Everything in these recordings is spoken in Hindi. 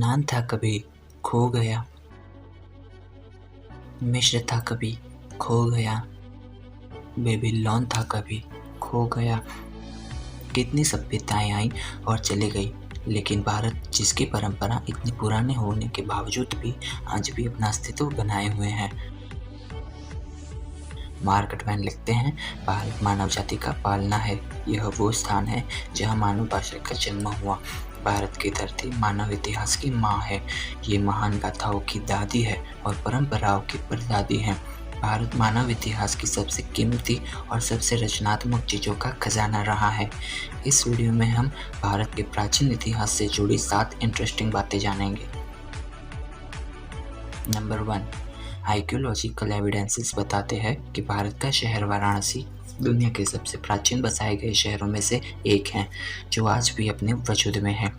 यूनान था कभी खो गया, मिस्र था कभी खो गया, बेबीलोन था कभी खो गया। कितनी सभ्यताएं आईं और चली गई, लेकिन भारत जिसकी परंपरा इतनी पुराने होने के बावजूद भी आज भी अपना अस्तित्व बनाए हुए है। मार्क ट्वेन लिखते हैं, भारत मानव जाति का पालना है। यह वो स्थान है जहाँ मानव भाषा का जन्म हुआ। भारत की धरती मानव इतिहास की माँ है। ये महान गाथाओं की दादी है और परंपराओं की परदादी है। भारत मानव इतिहास की सबसे कीमती और सबसे रचनात्मक चीज़ों का खजाना रहा है। इस वीडियो में हम भारत के प्राचीन इतिहास से जुड़ी 7 इंटरेस्टिंग बातें जानेंगे। नंबर 1, आर्कियोलॉजिकल एविडेंसेस बताते हैं कि भारत का शहर वाराणसी दुनिया के सबसे प्राचीन बसाए गए शहरों में से एक है, जो आज भी अपने वजूद में है।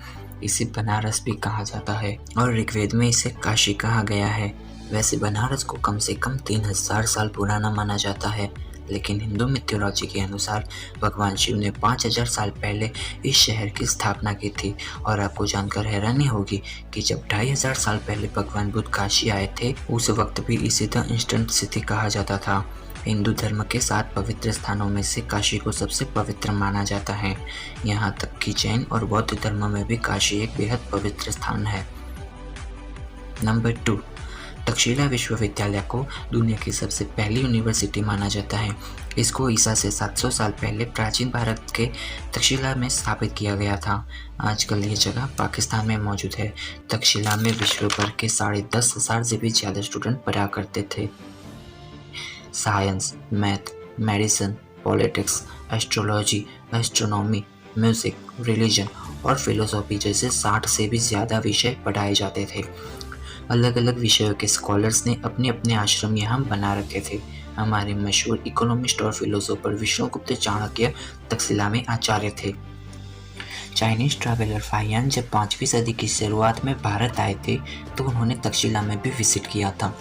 इसे बनारस भी कहा जाता है और ऋग्वेद में इसे काशी कहा गया है। वैसे बनारस को कम से कम 3000 साल पुराना माना जाता है, लेकिन हिंदू मिथोलॉजी के अनुसार भगवान शिव ने 5000 साल पहले इस शहर की स्थापना की थी। और आपको जानकर हैरानी होगी कि जब 2500 साल पहले भगवान बुद्ध काशी आए थे, उस वक्त भी इसे द इंस्टेंट सिटी कहा जाता था। हिंदू धर्म के 7 पवित्र स्थानों में से काशी को सबसे पवित्र माना जाता है। यहाँ तक कि जैन और बौद्ध धर्म में भी काशी एक बेहद पवित्र स्थान है। नंबर 2, तक्षशिला विश्वविद्यालय को दुनिया की सबसे पहली यूनिवर्सिटी माना जाता है। इसको ईसा से 700 साल पहले प्राचीन भारत के तक्षशिला में स्थापित किया गया था। आजकल ये जगह पाकिस्तान में मौजूद है। तक्षशिला में विश्व भर के 10,500 से भी ज़्यादा स्टूडेंट पढ़ा करते थे। Science, math, medicine, politics, astrology, astronomy, music, religion और फिलोसॉफी जैसे 60 से भी ज़्यादा विषय पढ़ाए जाते थे। अलग अलग विषयों के स्कॉलर्स ने अपने अपने आश्रम यहाँ बना रखे थे। हमारे मशहूर इकोनॉमिस्ट और फिलोसोफर विष्णुगुप्त चाणक्य तक्षशिला में आचार्य थे। चाइनीज ट्रैवलर फाहियान जब 5वीं सदी की शुरुआत में भारत आए थे, तो उन्होंने तक्षशिला में भी विजिट किया था।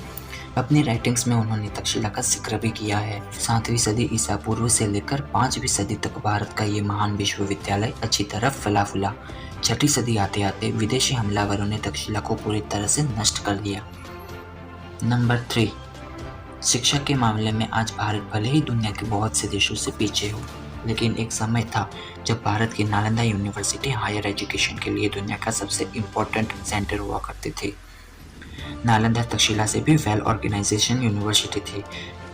अपनी राइटिंग्स में उन्होंने तक्षशिला का जिक्र भी किया है। 7वीं सदी ईसा पूर्व से लेकर 5वीं सदी तक भारत का ये महान विश्वविद्यालय अच्छी तरह फला फूला। 6ठी सदी आते आते विदेशी हमलावरों ने तक्षशिला को पूरी तरह से नष्ट कर दिया। नंबर 3, शिक्षा के मामले में आज भारत भले ही दुनिया के बहुत से देशों से पीछे हो, लेकिन एक समय था जब भारत की नालंदा यूनिवर्सिटी हायर एजुकेशन के लिए दुनिया का सबसे इम्पोर्टेंट सेंटर हुआ करती थी। नालंदा तक्षशिला से भी वेल ऑर्गेनाइजेशन यूनिवर्सिटी थी।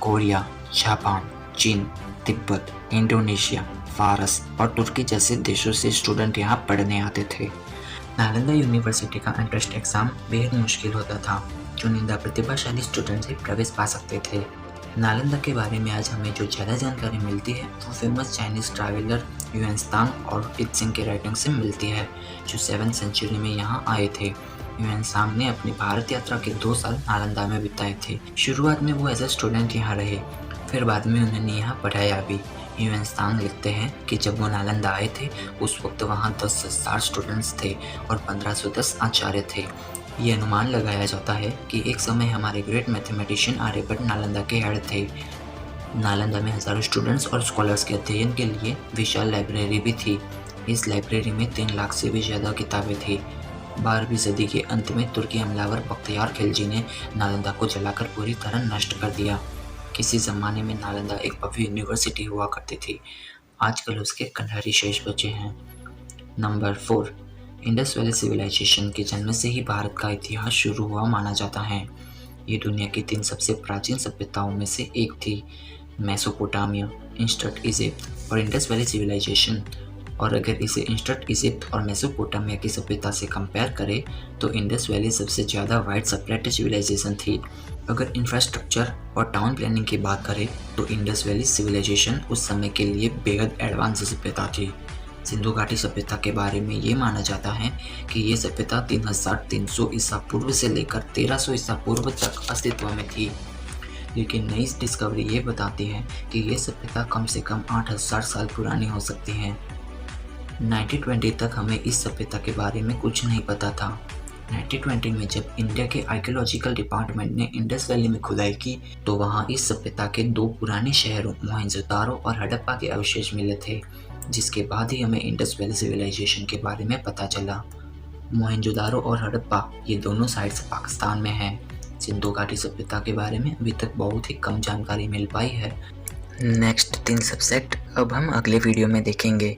कोरिया, जापान, चीन, तिब्बत, इंडोनेशिया, फारस और तुर्की जैसे देशों से स्टूडेंट यहाँ पढ़ने आते थे। नालंदा यूनिवर्सिटी का एंट्रेंस एग्जाम बेहद मुश्किल होता था। चुनिंदा प्रतिभाशाली स्टूडेंट ही प्रवेश पा सकते थे। नालंदा के बारे में आज हमें जो ज़्यादा जानकारी मिलती है वो फेमस चाइनीज ट्रैवलर युएनसांग और इत्सिंग के राइटिंग से मिलती है, जो 7वीं सेंचुरी में यहाँ आए थे। युएनसांग ने अपनी भारत यात्रा के 2 साल नालंदा में बिताए थे। शुरुआत में वो एज ए स्टूडेंट यहाँ रहे, फिर बाद में उन्होंने यहाँ पढ़ाया भी। युएनसांग लिखते हैं कि जब वो नालंदा आए थे, उस वक्त वहाँ 10,000 स्टूडेंट्स थे और 1510 आचार्य थे। ये अनुमान लगाया जाता है कि एक समय हमारे ग्रेट मैथमेटिशियन आर्यभट्ट नालंदा के हेड थे। नालंदा में हजारों स्टूडेंट्स और स्कॉलर्स के अध्ययन के लिए विशाल लाइब्रेरी भी थी। इस लाइब्रेरी में 3 लाख से भी ज़्यादा किताबें थी। 12वीं सदी के अंत में तुर्की हमलावर बख्तियार खिलजी ने नालंदा को जलाकर पूरी तरह नष्ट कर दिया। किसी ज़माने में नालंदा एक भव्य यूनिवर्सिटी हुआ करती थी। आजकल उसके खंडहरी शेष बचे हैं। नंबर 4, इंडस वैली सिविलाइजेशन के जन्म से ही भारत का इतिहास शुरू हुआ माना जाता है। ये दुनिया की 3 सबसे प्राचीन सभ्यताओं में से एक थी। मेसोपोटामिया, एंशिएंट इजिप्ट और इंडस वैली सिविलाइजेशन। और अगर इसे एंशिएंट इजिप्ट और मेसोपोटामिया की सभ्यता से कंपेयर करें, तो इंडस वैली सबसे ज़्यादा वाइड स्प्रेड सिविलाइजेशन थी। अगर इंफ्रास्ट्रक्चर और टाउन प्लानिंग की बात करें, तो इंडस वैली सिविलाइजेशन उस समय के लिए बेहद एडवांस सभ्यता थी। सिंधु घाटी सभ्यता के बारे में ये माना जाता है कि ये सभ्यता 3300 ईसा पूर्व से लेकर 1300 ईसा पूर्व तक अस्तित्व में थी। लेकिन नई डिस्कवरी ये बताती है कि ये सभ्यता कम से कम 8000 साल पुरानी हो सकती है। 1920 तक हमें इस सभ्यता के बारे में कुछ नहीं पता था। 1920 में जब इंडिया के आर्कियोलॉजिकल डिपार्टमेंट ने इंडस वैली में खुदाई की, तो वहाँ इस सभ्यता के 2 पुराने शहरों मोहनजोदारो और हड़प्पा के अवशेष मिले थे, जिसके बाद ही हमें इंडस वैली सिविलाइजेशन के बारे में पता चला। मोहनजोदारो और हड़प्पा ये दोनों साइट्स पाकिस्तान में हैं। सिंधु घाटी सभ्यता के बारे में अभी तक बहुत ही कम जानकारी मिल पाई है। नेक्स्ट 3 सब्जेक्ट अब हम अगले वीडियो में देखेंगे।